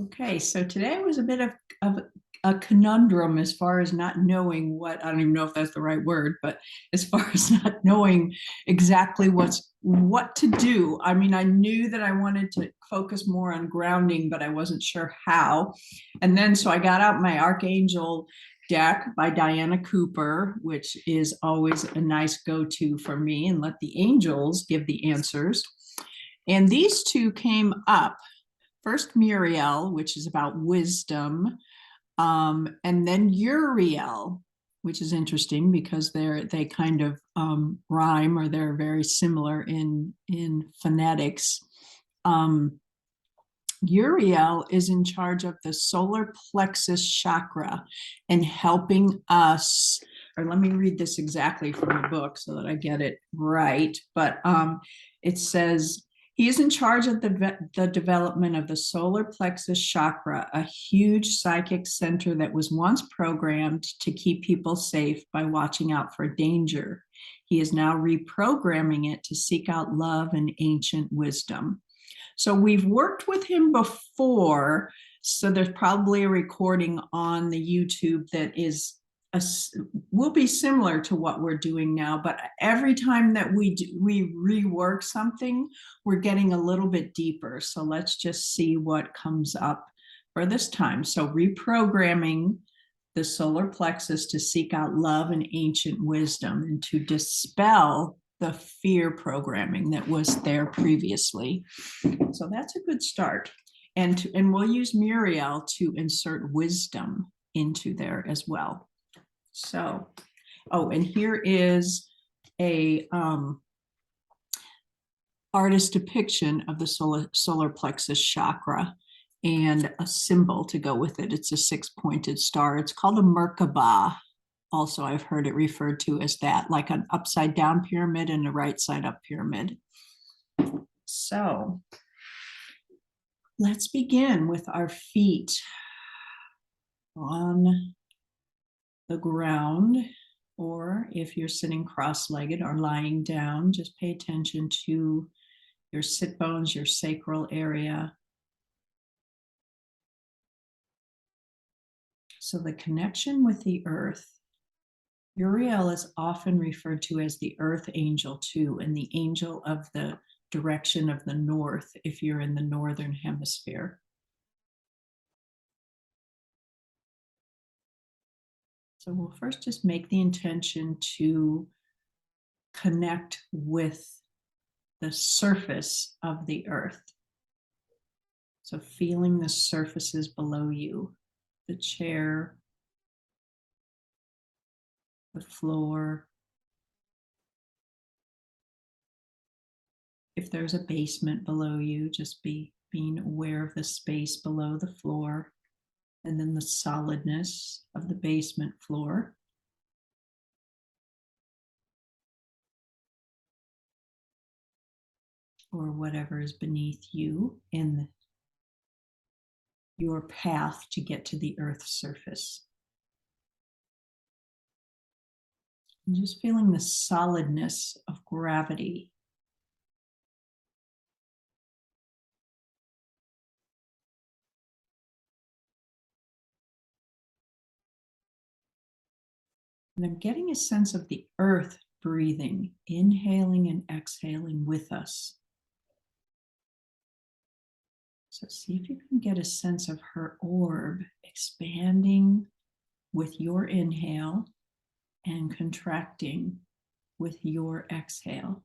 Okay, so today was a bit of a conundrum as far as not knowing what, I don't even know if that's the right word, but as far as not knowing exactly what to do. I mean, I knew that I wanted to focus more on grounding, but I wasn't sure how. And then so I got out my Archangel deck by Diana Cooper, which is always a nice go-to for me, and let the angels give the answers. And these two came up. First Muriel, which is about wisdom, and then Uriel, which is interesting because they kind of rhyme, or they're very similar in phonetics. Uriel is in charge of the solar plexus chakra and helping us, or let me read this exactly from the book so that I get it right. But it says, he is in charge of the development of the solar plexus chakra, a huge psychic center that was once programmed to keep people safe by watching out for danger. He is now reprogramming it to seek out love and ancient wisdom. So we've worked with him before. So there's probably a recording on the YouTube that will be similar to what we're doing now, but every time that we rework something, we're getting a little bit deeper. So let's just see what comes up for this time. So reprogramming the solar plexus to seek out love and ancient wisdom, and to dispel the fear programming that was there previously. So that's a good start. And we'll use Muriel to insert wisdom into there as well. So, oh, and here is a artist depiction of the solar plexus chakra and a symbol to go with it. It's a 6-pointed star. It's called a Merkaba. Also, I've heard it referred to as that, like an upside down pyramid and a right side up pyramid. So let's begin with our feet on the ground, or if you're sitting cross-legged or lying down, just pay attention to your sit bones, your sacral area. So the connection with the earth. Uriel is often referred to as the earth angel too, and the angel of the direction of the north if you're in the northern hemisphere. So we'll first just make the intention to connect with the surface of the earth. So feeling the surfaces below you, the chair, the floor. If there's a basement below you, just being aware of the space below the floor, and then the solidness of the basement floor. Or whatever is beneath you in your path to get to the earth's surface. And just feeling the solidness of gravity. And I'm getting a sense of the earth breathing, inhaling and exhaling with us. So see if you can get a sense of her orb expanding with your inhale and contracting with your exhale,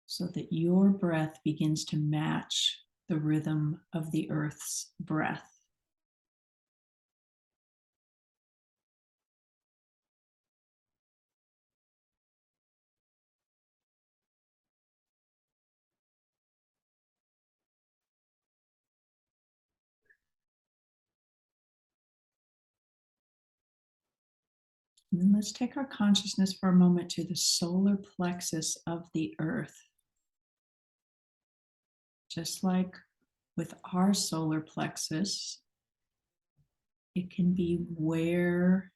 so that your breath begins to match the rhythm of the earth's breath. And then let's take our consciousness for a moment to the solar plexus of the earth. Just like with our solar plexus, it can be where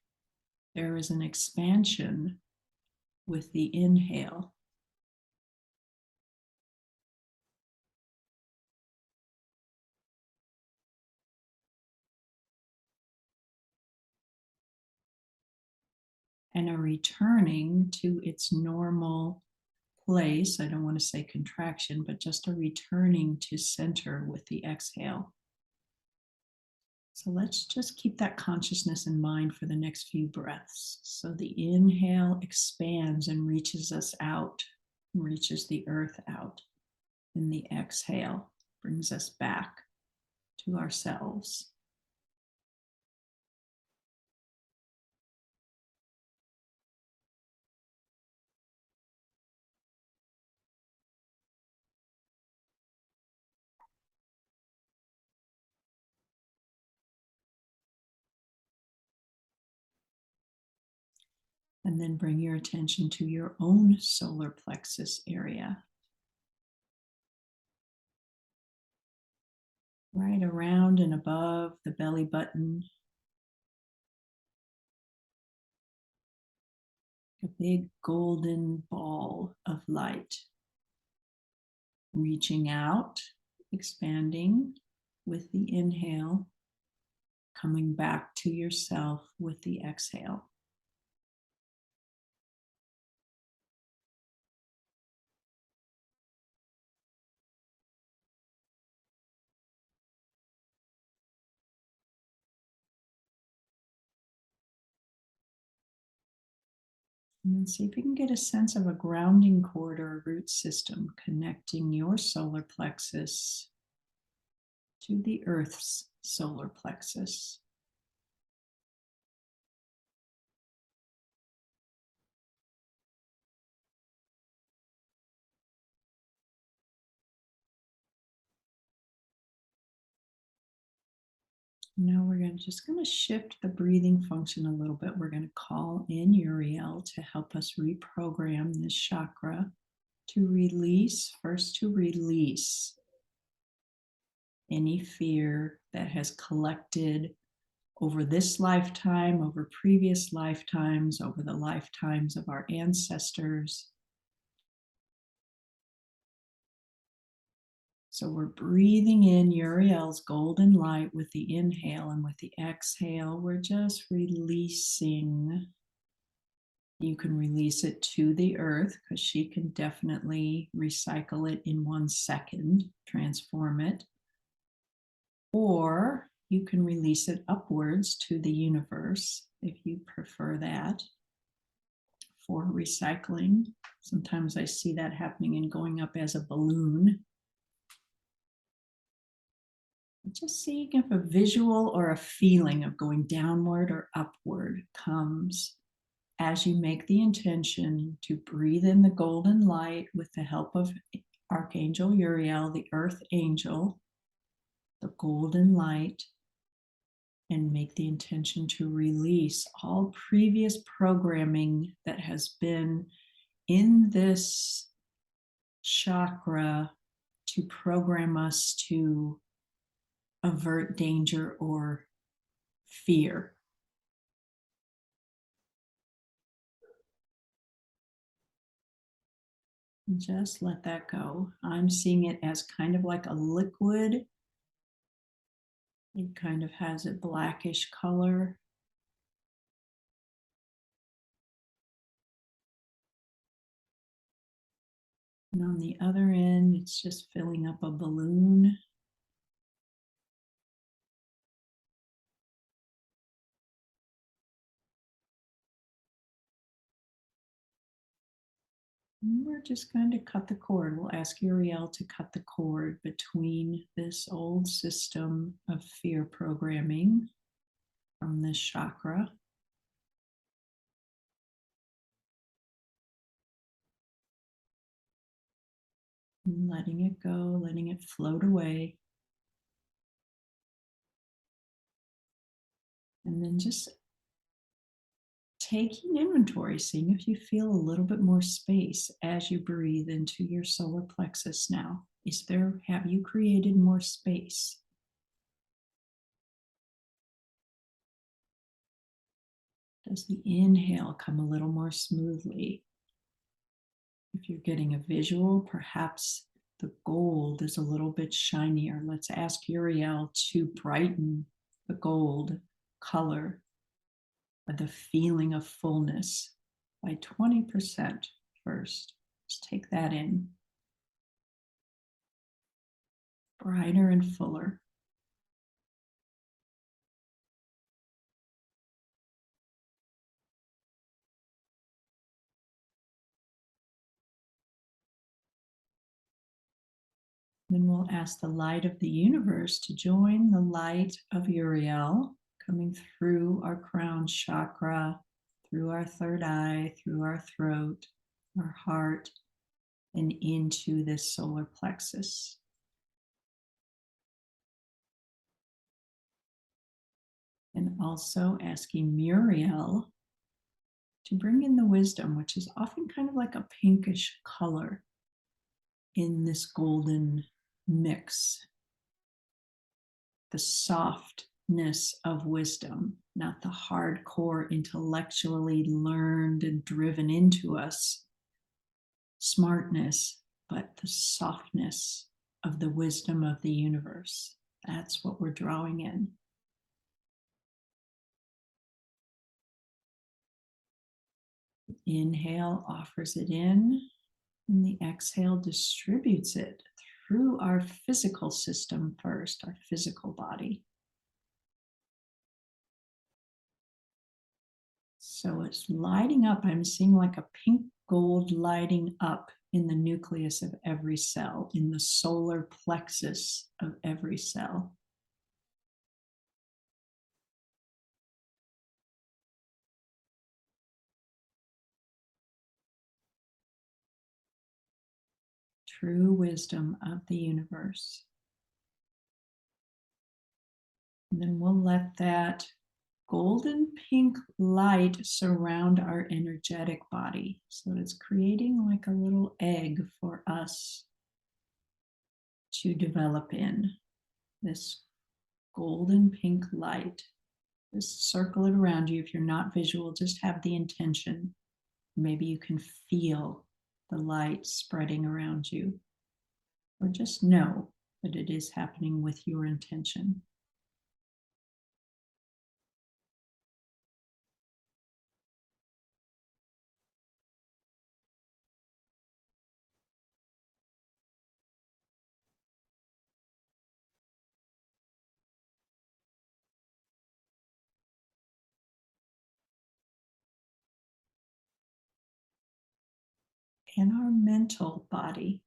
there is an expansion with the inhale. and a returning to its normal place. I don't want to say contraction, but just a returning to center with the exhale. So let's just keep that consciousness in mind for the next few breaths. So the inhale expands and reaches us out, reaches the earth out. And the exhale brings us back to ourselves. And then bring your attention to your own solar plexus area. Right around and above the belly button. A big golden ball of light. Reaching out, expanding with the inhale, coming back to yourself with the exhale. And then see if you can get a sense of a grounding cord or a root system connecting your solar plexus to the Earth's solar plexus. Now we're just going to shift the breathing function a little bit. We're going to call in Uriel to help us reprogram this chakra to release, first to release any fear that has collected over this lifetime, over previous lifetimes, over the lifetimes of our ancestors. So we're breathing in Uriel's golden light with the inhale, and with the exhale, we're just releasing. You can release it to the earth because she can definitely recycle it in 1 second, transform it. Or you can release it upwards to the universe if you prefer that for recycling. Sometimes I see that happening and going up as a balloon. Just seeing if a visual or a feeling of going downward or upward comes as you make the intention to breathe in the golden light with the help of Archangel Uriel, the earth angel, the golden light, and make the intention to release all previous programming that has been in this chakra to program us to avert danger or fear. Just let that go. I'm seeing it as kind of like a liquid. It kind of has a blackish color. And on the other end, it's just filling up a balloon. And we're just going to cut the cord. We'll ask Uriel to cut the cord between this old system of fear programming from this chakra. And letting it go, letting it float away. And then just taking inventory, seeing if you feel a little bit more space as you breathe into your solar plexus now. Have you created more space? Does the inhale come a little more smoothly? If you're getting a visual, perhaps the gold is a little bit shinier. Let's ask Uriel to brighten the gold color or the feeling of fullness by 20% first. Just take that in. Brighter and fuller. Then we'll ask the light of the universe to join the light of Uriel, coming through our crown chakra, through our third eye, through our throat, our heart, and into this solar plexus. And also asking Muriel to bring in the wisdom, which is often kind of like a pinkish color in this golden mix. The softness of wisdom, not the hardcore, intellectually learned and driven into us smartness, but the softness of the wisdom of the universe. That's what we're drawing in. Inhale offers it in, and the exhale distributes it through our physical system first, our physical body. So it's lighting up. I'm seeing like a pink gold lighting up in the nucleus of every cell, in the solar plexus of every cell. True wisdom of the universe. And then we'll let that golden pink light surround our energetic body. So it's creating like a little egg for us to develop in. This golden pink light. Just circle it around you. If you're not visual, just have the intention. Maybe you can feel the light spreading around you. Or just know that it is happening with your intention. In our mental body,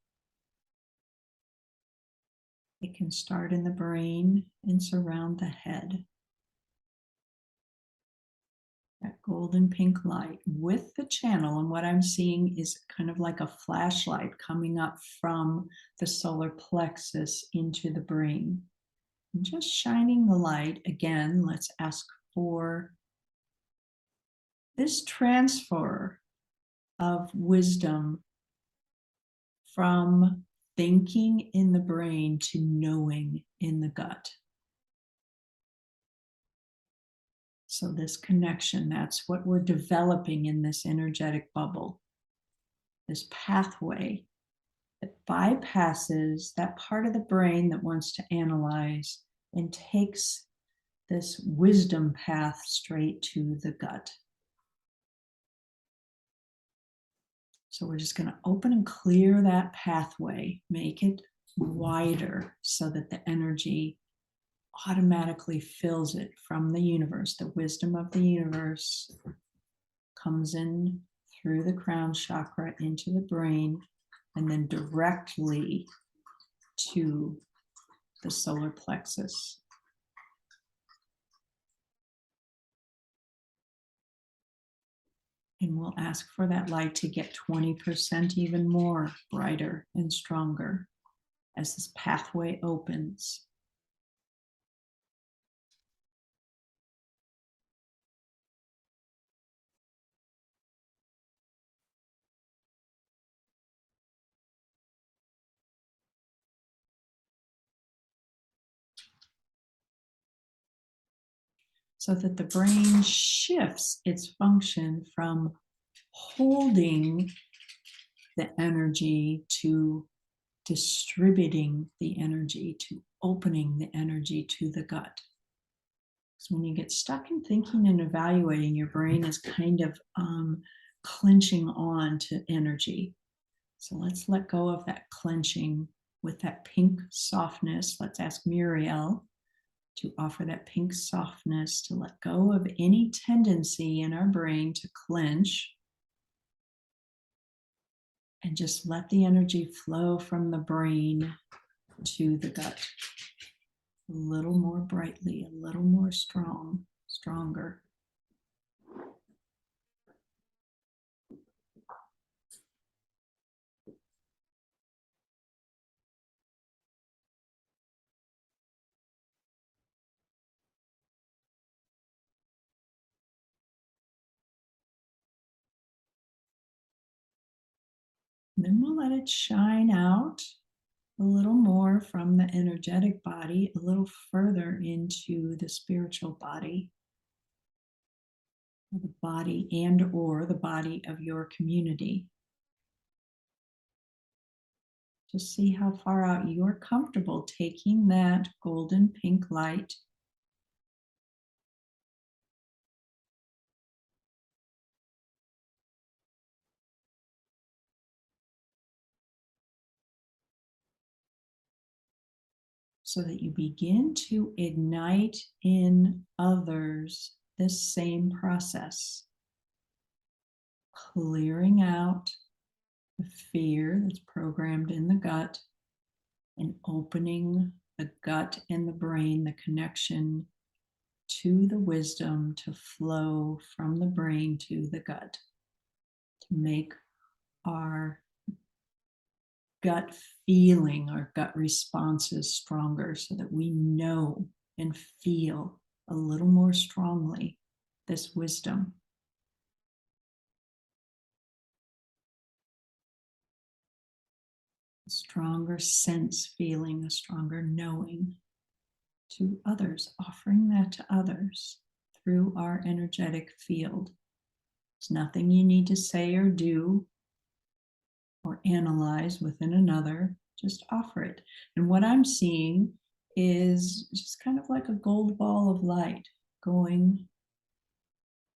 it can start in the brain and surround the head. That golden pink light with the channel, and what I'm seeing is kind of like a flashlight coming up from the solar plexus into the brain. And just shining the light. Again, let's ask for this transfer of wisdom from thinking in the brain to knowing in the gut. So this connection, that's what we're developing in this energetic bubble. This pathway that bypasses that part of the brain that wants to analyze and takes this wisdom path straight to the gut. So we're just going to open and clear that pathway, make it wider so that the energy automatically fills it from the universe. The wisdom of the universe comes in through the crown chakra into the brain and then directly to the solar plexus. And we'll ask for that light to get 20% even more brighter and stronger as this pathway opens. So that the brain shifts its function from holding the energy to distributing the energy, to opening the energy to the gut. When you get stuck in thinking and evaluating, your brain is kind of clenching on to energy. So let's let go of that clenching with that pink softness. Let's ask Muriel to offer that pink softness to let go of any tendency in our brain to clench and just let the energy flow from the brain to the gut. A little more brightly, a little more stronger. And then we'll let it shine out a little more from the energetic body, a little further into the spiritual body, the body and or the body of your community. Just see how far out you're comfortable taking that golden pink light so that you begin to ignite in others this same process, clearing out the fear that's programmed in the gut and opening the gut and the brain, the connection to the wisdom to flow from the brain to the gut, to make our gut feeling, our gut responses stronger so that we know and feel a little more strongly this wisdom. A stronger sense feeling, a stronger knowing to others, offering that to others through our energetic field. There's nothing you need to say or do or analyze within another, just offer it. And what I'm seeing is just kind of like a gold ball of light going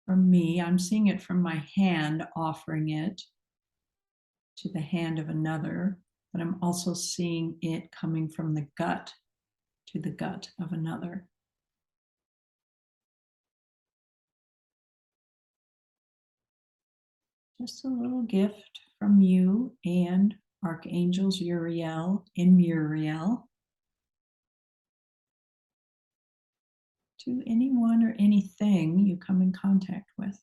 from me. I'm seeing it from my hand, offering it to the hand of another, but I'm also seeing it coming from the gut to the gut of another. Just a little gift from you and Archangels Uriel and Muriel to anyone or anything you come in contact with.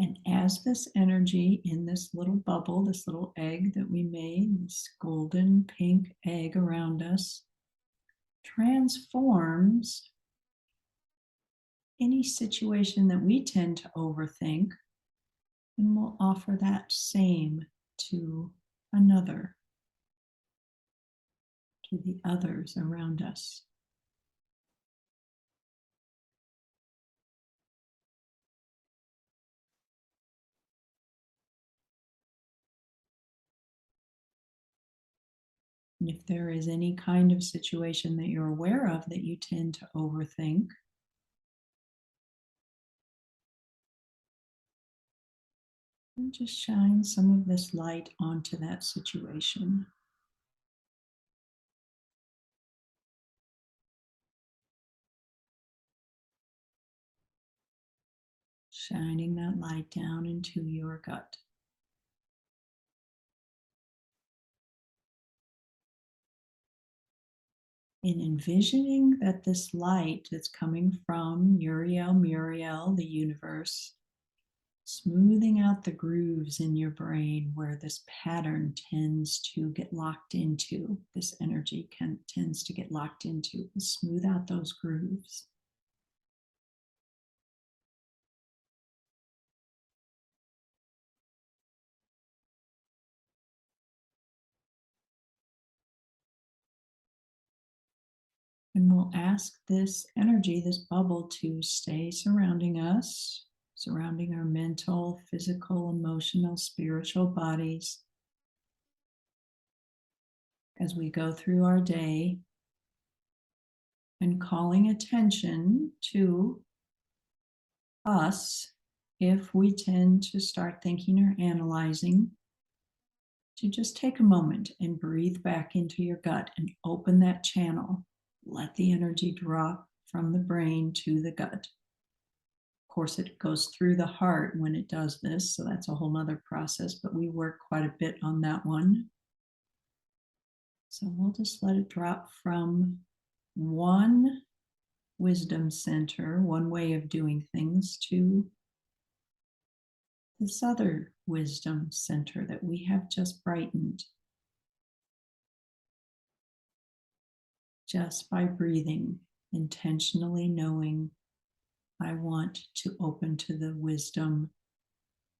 And as this energy in this little bubble, this little egg that we made, this golden pink egg around us, transforms any situation that we tend to overthink, and we'll offer that same to another, to the others around us. And if there is any kind of situation that you're aware of that you tend to overthink, and just shine some of this light onto that situation. Shining that light down into your gut. In envisioning that this light that's coming from Uriel, Muriel, the universe, smoothing out the grooves in your brain where this pattern tends to get locked into, this energy tends to get locked into, smooth out those grooves. And we'll ask this energy, this bubble, to stay surrounding us, surrounding our mental, physical, emotional, spiritual bodies as we go through our day, and calling attention to us if we tend to start thinking or analyzing, to just take a moment and breathe back into your gut and open that channel. Let the energy drop from the brain to the gut. Of course, it goes through the heart when it does this, so that's a whole nother process, but we work quite a bit on that one. So we'll just let it drop from one wisdom center, one way of doing things, to this other wisdom center that we have just brightened, just by breathing, intentionally knowing I want to open to the wisdom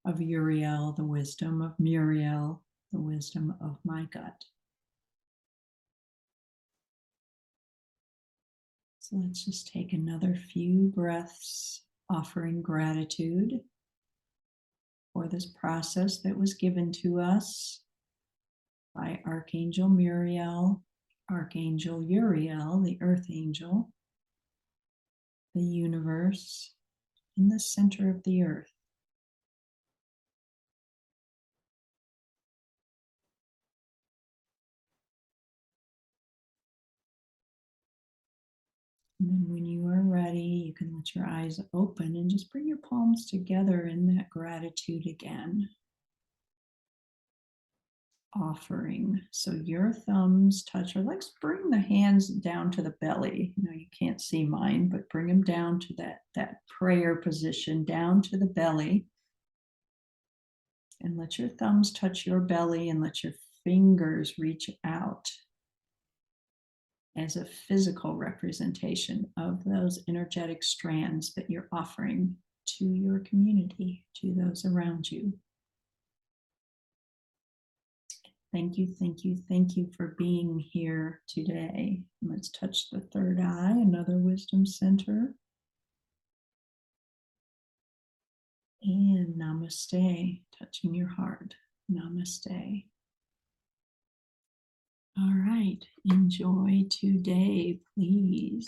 of Uriel, the wisdom of Muriel, the wisdom of my gut. So let's just take another few breaths, offering gratitude for this process that was given to us by Archangel Muriel, Archangel Uriel, the Earth Angel, the universe, in the center of the earth. And then when you are ready, you can let your eyes open and just bring your palms together in that gratitude again. Offering. So your thumbs touch, or let's bring the hands down to the belly. You can't see mine, but bring them down to that prayer position, down to the belly. And let your thumbs touch your belly and let your fingers reach out as a physical representation of those energetic strands that you're offering to your community, to those around you. Thank you, thank you, thank you for being here today. Let's touch the third eye, another wisdom center. And namaste, touching your heart. Namaste. All right, enjoy today, please.